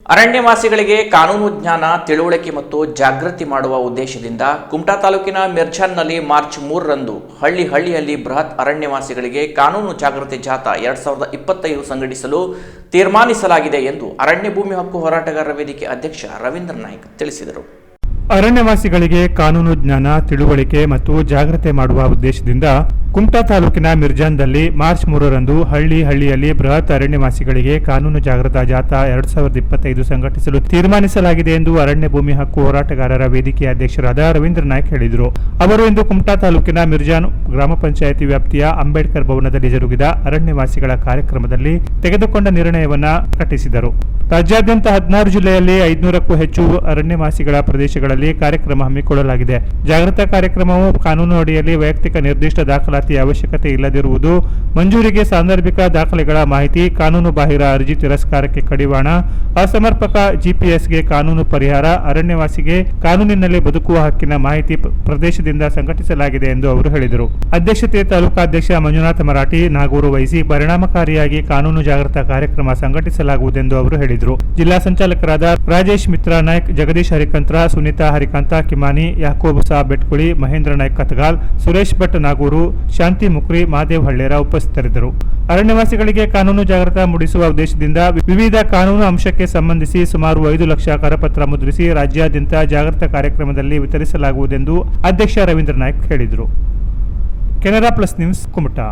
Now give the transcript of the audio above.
ಅರಣ್ಯವಾಸಿಗಳಿಗೆ ಕಾನೂನು ಜ್ಞಾನ, ತಿಳುವಳಿಕೆ ಮತ್ತು ಜಾಗೃತಿ ಮಾಡುವ ಉದ್ದೇಶದಿಂದ ಕುಮಟಾ ತಾಲೂಕಿನ ಮಿರ್ಜಾನ್ನಲ್ಲಿ ಮಾರ್ಚ್ 3ರಂದು ಹಳ್ಳಿಯಲ್ಲಿ ಬೃಹತ್ ಅರಣ್ಯವಾಸಿಗಳಿಗೆ ಕಾನೂನು ಜಾಗೃತಿ ಜಾಥಾ 2025 ಸಂಘಟಿಸಲು ತೀರ್ಮಾನಿಸಲಾಗಿದೆ ಎಂದು ಅರಣ್ಯ ಭೂಮಿ ಹಕ್ಕು ಹೋರಾಟಗಾರರ ವೇದಿಕೆ ಅಧ್ಯಕ್ಷ ರವೀಂದ್ರ ನಾಯ್ಕ್ ತಿಳಿಸಿದರು. ಅರಣ್ಯವಾಸಿಗಳಿಗೆ ಕಾನೂನು ಜ್ಞಾನ, ತಿಳುವಳಿಕೆ ಮತ್ತು ಜಾಗೃತಿ ಮಾಡುವ ಉದ್ದೇಶದಿಂದ ಕುಮಟಾ ತಾಲೂಕಿನ ಮಿರ್ಜಾನ್ದಲ್ಲಿ ಮಾರ್ಚ್ 3ರಂದು ಹಳ್ಳಿಯಲ್ಲಿ ಬೃಹತ್ ಅರಣ್ಯವಾಸಿಗಳಿಗೆ ಕಾನೂನು ಜಾಗೃತಾ ಜಾಥಾ 2025 ಸಂಘಟಿಸಲು ತೀರ್ಮಾನಿಸಲಾಗಿದೆ ಎಂದು ಅರಣ್ಯ ಭೂಮಿ ಹಕ್ಕು ಹೋರಾಟಗಾರರ ವೇದಿಕೆಯ ಅಧ್ಯಕ್ಷರಾದ ರವೀಂದ್ರ ನಾಯ್ಕ್ ಹೇಳಿದರು. ಅವರು ಇಂದು ಕುಮಟಾ ತಾಲೂಕಿನ ಮಿರ್ಜಾನ್ ಗ್ರಾಮ ಪಂಚಾಯಿತಿ ವ್ಯಾಪ್ತಿಯ ಅಂಬೇಡ್ಕರ್ ಭವನದಲ್ಲಿ ಜರುಗಿದ ಅರಣ್ಯವಾಸಿಗಳ ಕಾರ್ಯಕ್ರಮದಲ್ಲಿ ತೆಗೆದುಕೊಂಡ ನಿರ್ಣಯವನ್ನು ಪ್ರಕಟಿಸಿದರು. ರಾಜ್ಯಾದ್ಯಂತ 16 ಜಿಲ್ಲೆಯಲ್ಲಿ 500ಕ್ಕೂ ಹೆಚ್ಚು ಅರಣ್ಯವಾಸಿಗಳ ಪ್ರದೇಶಗಳಲ್ಲಿ ಕಾರ್ಯಕ್ರಮ ಹಮ್ಮಿಕೊಳ್ಳಲಾಗಿದೆ. ಜಾಗೃತಾ ಕಾರ್ಯಕ್ರಮವು ಕಾನೂನು ಅಡಿಯಲ್ಲಿ ವೈಯಕ್ತಿಕ ನಿರ್ದಿಷ್ಟ ದಾಖಲಾತಿಯ ಅವಶ್ಯಕತೆ ಇಲ್ಲದಿರುವುದು, ಮಂಜೂರಿಗೆ ಸಾಂದರ್ಭಿಕ ದಾಖಲೆಗಳ ಮಾಹಿತಿ, ಕಾನೂನು ಬಾಹಿರ ಅರ್ಜಿ ತಿರಸ್ಕಾರಕ್ಕೆ ಕಡಿವಾಣ, ಅಸಮರ್ಪಕ ಜಿಪಿಎಸ್ಗೆ ಕಾನೂನು ಪರಿಹಾರ, ಅರಣ್ಯವಾಸಿಗೆ ಕಾನೂನಿನಲ್ಲಿ ಬದುಕುವ ಹಕ್ಕಿನ ಮಾಹಿತಿ ಪ್ರದೇಶದಿಂದ ಸಂಘಟಿಸಲಾಗಿದೆ ಎಂದು ಅವರು ಹೇಳಿದರು. ಅಧ್ಯಕ್ಷತೆ ತಾಲೂಕಾಧ್ಯಕ್ಷ ಮಂಜುನಾಥ ಮರಾಠಿ ನಾಗೂರು ವಹಿಸಿ ಪರಿಣಾಮಕಾರಿಯಾಗಿ ಕಾನೂನು ಜಾಗೃತಾ ಕಾರ್ಯಕ್ರಮ ಸಂಘಟಿಸಲಾಗುವುದೆಂದು ಅವರು ಹೇಳಿದರು. ಜಿಲ್ಲಾ ಸಂಚಾಲಕರಾದ ರಾಜೇಶ್ ಮಿತ್ರ ನಾಯ್ಕ್, ಜಗದೀಶ್ ಹರಿಕಂತ್ರ, ಸುನೀತಾ ಹರಿಕಾಂತ ಕಿಮಾನಿ, ಯಾಕೋಬ್ ಸಾಬ್ ಬೆಟ್ಕುಳಿ, ಮಹೇಂದ್ರ ನಾಯ್ಕ್ ಕತ್ಗಾಲ್, ಸುರೇಶ್ ಭಟ್ ನಾಗೂರು, ಶಾಂತಿ ಮುಕ್ರಿ, ಮಾದೇವ್ ಹಳ್ಳೇರ ಉಪಸ್ಥಿತರಿದ್ದರು. ಅರಣ್ಯವಾಸಿಗಳಿಗೆ ಕಾನೂನು ಜಾಗೃತ ಮೂಡಿಸುವ ಉದ್ದೇಶದಿಂದ ವಿವಿಧ ಕಾನೂನು ಅಂಶಕ್ಕೆ ಸಂಬಂಧಿಸಿ ಸುಮಾರು 5 ಲಕ್ಷ ಕರಪತ್ರ ಮುದ್ರಿಸಿ ರಾಜ್ಯಾದ್ಯಂತ ಜಾಗೃತ ಕಾರ್ಯಕ್ರಮದಲ್ಲಿ ವಿತರಿಸಲಾಗುವುದೆಂದು ಅಧ್ಯಕ್ಷ ರವೀಂದ್ರ ನಾಯ್ಕ್ ಹೇಳಿದರು. Canara plus news, Kumta.